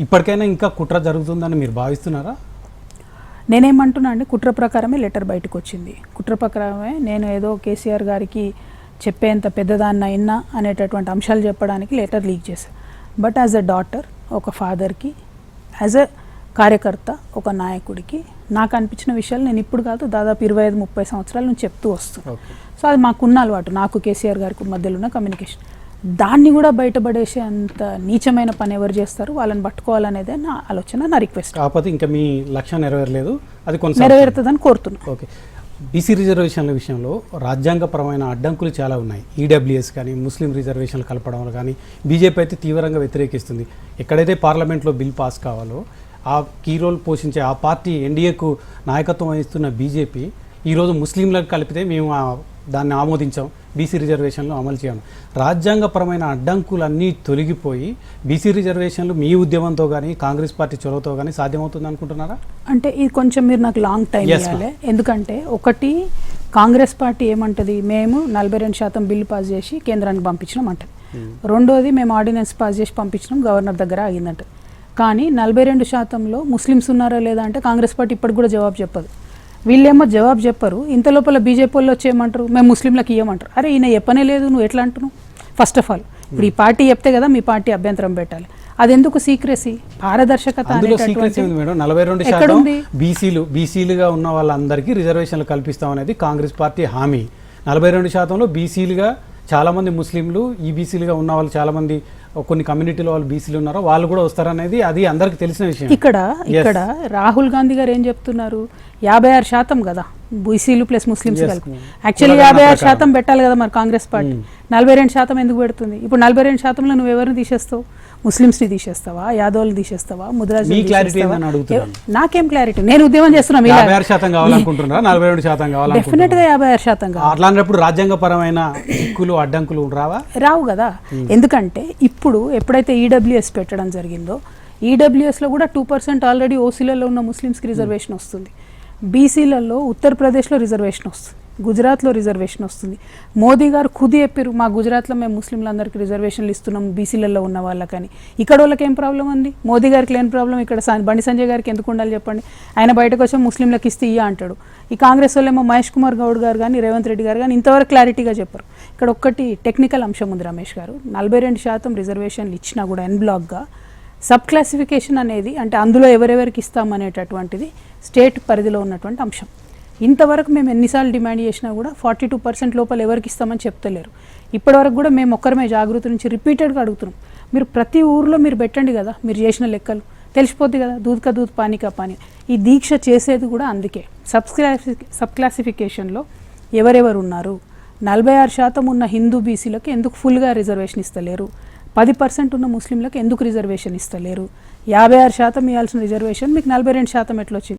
ఇప్పటికైనా ఇంకా కుట్ర జరుగుతుందని మీరు భావిస్తున్నారా? నేనేమంటున్నా అండి, కుట్ర ప్రకారమే లెటర్ బయటకు వచ్చింది. కుట్ర ప్రకారమే నేను ఏదో కేసీఆర్ గారికి చెప్పేంత పెద్దదాన్ని అయినా అనేటటువంటి అంశాలు చెప్పడానికి లెటర్ లీక్ చేశాను. బట్ యాజ్ ఎ డాటర్, ఒక ఫాదర్కి, యాజ్ ఎ కార్యకర్త, ఒక నాయకుడికి నాకు అనిపించిన విషయాలు నేను ఇప్పుడు కాదు దాదాపు 25-30 సంవత్సరాల నుంచి చెప్తూ వస్తున్నాను. సో అది మాకున్న అలవాటు, నాకు కేసీఆర్ గారికి మధ్యలో ఉన్న కమ్యూనికేషన్. దాన్ని కూడా బయటపడేసే అంత నీచమైన పని ఎవరు చేస్తారు, వాళ్ళని పట్టుకోవాలనేదే నా ఆలోచన, నా రిక్వెస్ట్. కాకపోతే ఇంకా మీ లక్ష్యం నెరవేరలేదు, అది నెరవేరుతుందని కోరుతున్నాను. ఓకే. బీసీ రిజర్వేషన్ల విషయంలో రాజ్యాంగపరమైన అడ్డంకులు చాలా ఉన్నాయి. ఈడబ్ల్యూఎస్ కానీ, ముస్లిం రిజర్వేషన్లు కలపడం కానీ బీజేపీ అయితే తీవ్రంగా వ్యతిరేకిస్తుంది. ఎక్కడైతే పార్లమెంట్లో బిల్ పాస్ కావాలో ఆ కీ రోల్ పోషించే ఆ పార్టీ ఎన్డీఏకు నాయకత్వం వహిస్తున్న బీజేపీ ఈరోజు ముస్లింలకు కలిపితే మేము దాన్ని ఆమోదించాం, బీసీ రిజర్వేషన్లు అమలు చేయడం. రాజ్యాంగపరమైన అడ్డంకులన్నీ తొలగిపోయి బీసీ రిజర్వేషన్లు మీ ఉద్యమంతో కానీ కాంగ్రెస్ పార్టీ చొరవతో కానీ సాధ్యమవుతుంది అనుకుంటున్నారా? అంటే ఇది కొంచెం మీరు నాకు లాంగ్ టైం ఇవ్వాలి. ఎందుకంటే ఒకటి, కాంగ్రెస్ పార్టీ ఏమంటుంది, మేము 42% బిల్లు పాస్ చేసి కేంద్రానికి పంపించినాం అంటది. రెండోది, మేము ఆర్డినెన్స్ పాస్ చేసి పంపించినాం, గవర్నర్ దగ్గర ఆగిందంట. కానీ 42%లో ముస్లిమ్స్ ఉన్నారా లేదా అంటే కాంగ్రెస్ పార్టీ ఇప్పటికి కూడా జవాబు చెప్పదు. వీళ్ళేమో జవాబు చెప్పరు, ఇంత లోపల బీజేపీ వాళ్ళు వచ్చేయమంటారు మేము ముస్లింలకు ఇవ్వమంటారు. అరే ఈయన చెప్పనే లేదు, నువ్వు ఎట్లా అంటున్నావు? ఫస్ట్ ఆఫ్ ఆల్ ఇప్పుడు ఈ పార్టీ చెప్తే కదా మీ పార్టీ అభ్యంతరం పెట్టాలి. అది ఎందుకు సీక్రెసీ? పారదర్శకత బీసీలుగా ఉన్న వాళ్ళందరికీ రిజర్వేషన్లు కల్పిస్తామనేది కాంగ్రెస్ పార్టీ హామీ. 42%లో బీసీలుగా చాలామంది ముస్లింలు, ఈ బీసీలుగా ఉన్న వాళ్ళు చాలామంది, కొన్ని కమ్యూనిటీలో వాళ్ళు బీసీలు ఉన్నారో వాళ్ళు కూడా వస్తారనేది అది అందరికి తెలిసిన విషయం. ఇక్కడ రాహుల్ గాంధీ గారు ఏం చెప్తున్నారు, 56% కదా బీసీలు ప్లస్ ముస్లిమ్స్ కలిపి. యాక్చువల్లీ 56% పెట్టాలి కదా మరి కాంగ్రెస్ పార్టీ. 42% ఎందుకు పెడుతుంది? ఇప్పుడు 42%లో నువ్వు ఎవరిని తీసేస్తావు? ముస్లిమ్స్ని తీసేస్తావా, యాదవ్ని తీసేస్తావా, ముద్రాజ్? నాకేం క్లారిటీ, నేను ఉద్యమం చేస్తున్నా. డెఫినెట్ గా 56%. అట్లాంటప్పుడు రాజ్యాంగపరమైన చిక్కులు అడ్డంకులు రావు కదా. ఎందుకంటే ఇప్పుడు ఎప్పుడైతే ఈడబ్ల్యూఎస్ పెట్టడం జరిగిందో, ఈడబ్ల్యూఎస్లో కూడా 2% ఆల్రెడీ ఓసీలలో ఉన్న ముస్లిమ్స్కి రిజర్వేషన్ వస్తుంది. బీసీలలో ఉత్తరప్రదేశ్లో రిజర్వేషన్ వస్తుంది, గుజరాత్లో రిజర్వేషన్ వస్తుంది. మోదీ గారు ఖుది చెప్పారు, మా గుజరాత్లో మేము ముస్లింలందరికీ రిజర్వేషన్లు ఇస్తున్నాం బీసీలలో ఉన్న వాళ్ళకని. ఇక్కడ వాళ్ళకి ఏం ప్రాబ్లం ఉంది? మోదీ గారికి లేని ప్రాబ్లం ఇక్కడ బండి సంజయ్ గారికి ఎందుకు ఉండాలి చెప్పండి? ఆయన బయటకు వచ్చి ముస్లింలకు ఇస్తే ఇయ్య అంటాడు. ఈ కాంగ్రెస్ వాళ్ళేమో మహేష్ కుమార్ గౌడ్ గారు కానీ రేవంత్ రెడ్డి గారు కానీ ఇంతవరకు క్లారిటీగా చెప్పరు. ఇక్కడ ఒక్కటి టెక్నికల్ అంశం ఉంది రమేష్ గారు, 42% రిజర్వేషన్లు ఇచ్చినా కూడా ఎన్ బ్లాక్గా సబ్ క్లాసిఫికేషన్ అనేది, అంటే అందులో ఎవరెవరికి ఇస్తామనేటటువంటిది స్టేట్ పరిధిలో ఉన్నటువంటి అంశం. ఇంతవరకు మేము ఎన్నిసార్లు డిమాండ్ చేసినా కూడా 42% లోపల ఎవరికి ఇస్తామని చెప్తలేరు. ఇప్పటివరకు కూడా మేము ఒక్కరమే జాగృతి నుంచి రిపీటెడ్గా అడుగుతున్నాం, మీరు ప్రతి ఊరిలో మీరు పెట్టండి కదా, మీరు చేసిన లెక్కలు తెలిసిపోద్ది కదా, దూద్ కా దూద్ పానీ కా పానీ. ఈ దీక్ష చేసేది కూడా అందుకే. సబ్ క్లాసిఫికేషన్లో ఎవరెవరు ఉన్నారు, 46% ఉన్న హిందూ బీసీలకు ఎందుకు ఫుల్గా రిజర్వేషన్ ఇస్తలేరు, 10% ఉన్న ముస్లింలకు ఎందుకు రిజర్వేషన్ ఇస్తలేరు, 56% ఇవ్వాల్సిన రిజర్వేషన్ మీకు 42% ఎట్లా వచ్చింది?